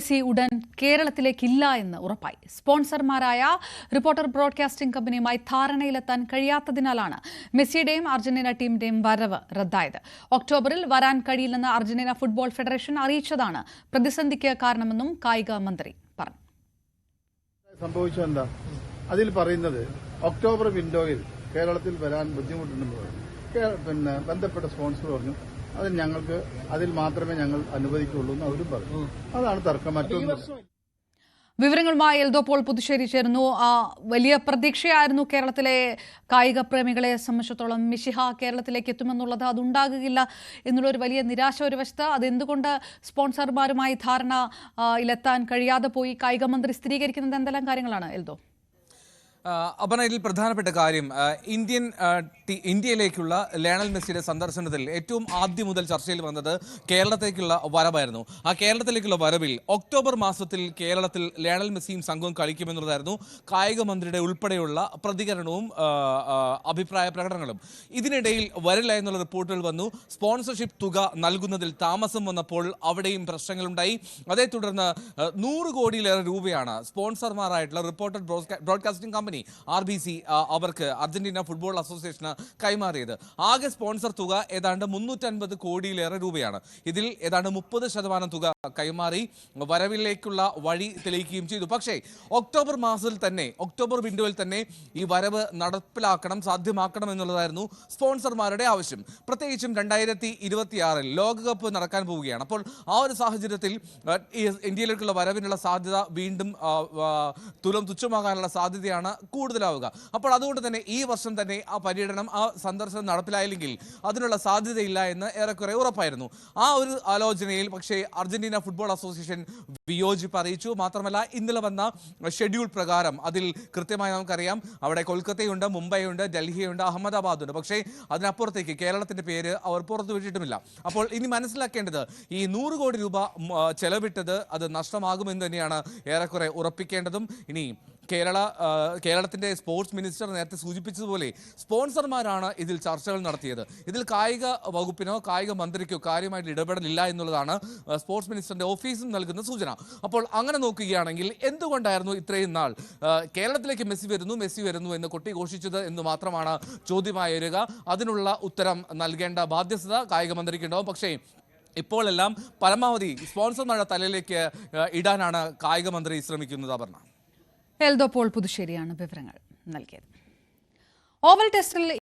Messi ഉടൻ കേരളത്തിലേക്കില്ല എന്ന് ഉറപ്പായി. സ്പോൺസർമാരായ റിപ്പോർട്ടർ ബ്രോഡ്കാസ്റ്റിംഗ് കമ്പനിയുമായി ധാരണയിലെത്താൻ കഴിയാത്തതിനാലാണ് മെസ്സിയുടെയും അർജന്റീന ടീമിന്റെയും വരവ് റദ്ദായത്. ഒക്ടോബറിൽ വരാൻ കഴിയില്ലെന്ന് അർജന്റീന ഫുട്ബോൾ ഫെഡറേഷൻ അറിയിച്ചതാണ് പ്രതിസന്ധിക്ക് കാരണമെന്നും കായിക മന്ത്രി പറഞ്ഞു. സംഭവിച്ചെന്താ അതിൽ പറയുന്നത് ഒക്ടോബർ വിൻഡോയിൽ കേരളത്തിൽ വരാൻ ബുദ്ധിമുട്ടുണ്ടെന്ന് പറഞ്ഞു. ബന്ധപ്പെട്ട സ്പോൺസർ പറഞ്ഞു അതിൽ മാത്രമേ ഞങ്ങൾ അനുവദിക്കുള്ളൂ എന്ന് അവരും പറഞ്ഞു. അതാണ് തർക്കം. മറ്റൊന്നും വിവരങ്ങളുമായി എൽദോ പോൾ പുതുശ്ശേരി ചേരുന്നു. വലിയ പ്രതീക്ഷയായിരുന്നു കേരളത്തിലെ കായിക പ്രേമികളെ സംബന്ധിച്ചിടത്തോളം. മിശിഹ കേരളത്തിലേക്ക് എത്തുമെന്നുള്ളത് അതുണ്ടാകുകയില്ല എന്നുള്ളൊരു വലിയ നിരാശ ഒരു വശത്ത്. അതെന്തുകൊണ്ട് സ്പോൺസർമാരുമായി ധാരണയിലെത്താൻ കഴിയാതെ പോയി? കായിക മന്ത്രി സ്ഥിരീകരിക്കുന്നത് എന്തെല്ലാം കാര്യങ്ങളാണ് എൽദോ? അപർണ, ഇതിൽ പ്രധാനപ്പെട്ട കാര്യം ഇന്ത്യയിലേക്കുള്ള ലയണൽ മെസ്സിയുടെ സന്ദർശനത്തിൽ ഏറ്റവും ആദ്യം മുതൽ ചർച്ചയിൽ വന്നത് കേരളത്തിലേക്കുള്ള വരവായിരുന്നു. ആ കേരളത്തിലേക്കുള്ള വരവിൽ ഒക്ടോബർ മാസത്തിൽ കേരളത്തിൽ ലയണൽ മെസ്സിയും സംഘവും കളിക്കുമെന്നുള്ളതായിരുന്നു കായിക മന്ത്രിയുടെ ഉൾപ്പെടെയുള്ള പ്രതികരണവും അഭിപ്രായ പ്രകടനങ്ങളും. ഇതിനിടയിൽ വരില്ല എന്നുള്ള റിപ്പോർട്ടുകൾ വന്നു. സ്പോൺസർഷിപ്പ് തുക നൽകുന്നതിൽ താമസം വന്നപ്പോൾ അവിടെയും പ്രശ്നങ്ങളുണ്ടായി. അതേ തുടർന്ന് 100 കോടിയിലേറെ രൂപയാണ് സ്പോൺസർമാരായിട്ടുള്ള റിപ്പോർട്ടർ ബ്രോഡ്കാസ്റ്റിംഗ് കമ്പനി RBC അവർക്ക് അർജന്റീന ഫുട്ബോൾ അസോസിയേഷന് കൈമാറിയത്. ആകെ സ്പോൺസർ തുക ഏതാണ്ട് 350 കോടിയിലേറെ രൂപയാണ്. ഇതിൽ ഏതാണ്ട് 30% തുക കൈമാറി വരവിലേക്കുള്ള വഴി തെളിയിക്കുകയും ചെയ്തു. പക്ഷേ ഒക്ടോബർ മാസത്തിൽ തന്നെ, ഒക്ടോബർ വിൻഡോയിൽ തന്നെ ഈ വരവ് നടപ്പിലാക്കണം, സാധ്യമാക്കണം എന്നുള്ളതായിരുന്നു സ്പോൺസർമാരുടെ ആവശ്യം. പ്രത്യേകിച്ചും 2026 ലോകകപ്പ് നടക്കാൻ പോവുകയാണ്. അപ്പോൾ ആ ഒരു സാഹചര്യത്തിൽ ഇന്ത്യയിലേക്കുള്ള വരവിനുള്ള സാധ്യത വീണ്ടും തുച്ഛമാകാനുള്ള സാധ്യതയാണ് കൂടുതലാവുക. അപ്പോൾ അതുകൊണ്ട് തന്നെ ഈ വർഷം തന്നെ ആ പര്യടനം, ആ സന്ദർശനം നടപ്പിലായില്ലെങ്കിൽ അതിനുള്ള സാധ്യതയില്ല എന്ന് ഏറെക്കുറെ ഉറപ്പായിരുന്നു. ആ ഒരു ആലോചനയിൽ പക്ഷേ അർജന്റീന ഫുട്ബോൾ അസോസിയേഷൻ വിയോജിപ്പ് അറിയിച്ചു. മാത്രമല്ല, ഇന്നലെ വന്ന ഷെഡ്യൂൾ പ്രകാരം അതിൽ കൃത്യമായി നമുക്കറിയാം, അവിടെ കൊൽക്കത്തയുണ്ട്, മുംബൈയുണ്ട്, ഡൽഹിയുണ്ട്, അഹമ്മദാബാദുണ്ട്. പക്ഷേ അതിനപ്പുറത്തേക്ക് കേരളത്തിന്റെ പേര് അവർ പുറത്തുവിട്ടിട്ടുമില്ല. അപ്പോൾ ഇനി മനസ്സിലാക്കേണ്ടത് ഈ 100 കോടി രൂപ ചെലവിട്ടത് അത് നഷ്ടമാകുമെന്ന് തന്നെയാണ് ഏറെക്കുറെ ഉറപ്പിക്കേണ്ടതും. ഇനി കേരളത്തിന്റെ സ്പോർട്സ് മിനിസ്റ്റർ നേരത്തെ സൂചിപ്പിച്ചതുപോലെ സ്പോൺസർമാരാണ് ഇതിൽ ചർച്ചകൾ നടത്തിയത്. ഇതിൽ കായിക വകുപ്പിനോ കായിക മന്ത്രിക്കോ കാര്യമായിട്ട് ഇടപെടലില്ല എന്നുള്ളതാണ് സ്പോർട്സ് മിനിസ്റ്ററിന്റെ ഓഫീസും നൽകുന്ന സൂചന. അപ്പോൾ അങ്ങനെ നോക്കുകയാണെങ്കിൽ എന്തുകൊണ്ടായിരുന്നു ഇത്രയും നാൾ കേരളത്തിലേക്ക് മെസ്സി വരുന്നു എന്ന് കൊട്ടിഘോഷിച്ചത് എന്ന് മാത്രമാണ് ചോദ്യമായി വരിക. അതിനുള്ള ഉത്തരം നൽകേണ്ട ബാധ്യത കായിക മന്ത്രിക്കുണ്ടാവും. പക്ഷേ ഇപ്പോഴെല്ലാം പരമാവധി സ്പോൺസർമാരുടെ തലയിലേക്ക് ഇടാനാണ് കായിക മന്ത്രി ശ്രമിക്കുന്നത്. അപർണ, എൽദോ പോൾ പുതുശ്ശേരിയാണ് വിവരങ്ങൾ നൽകിയത്. ഓവൽ ടെസ്റ്റിൽ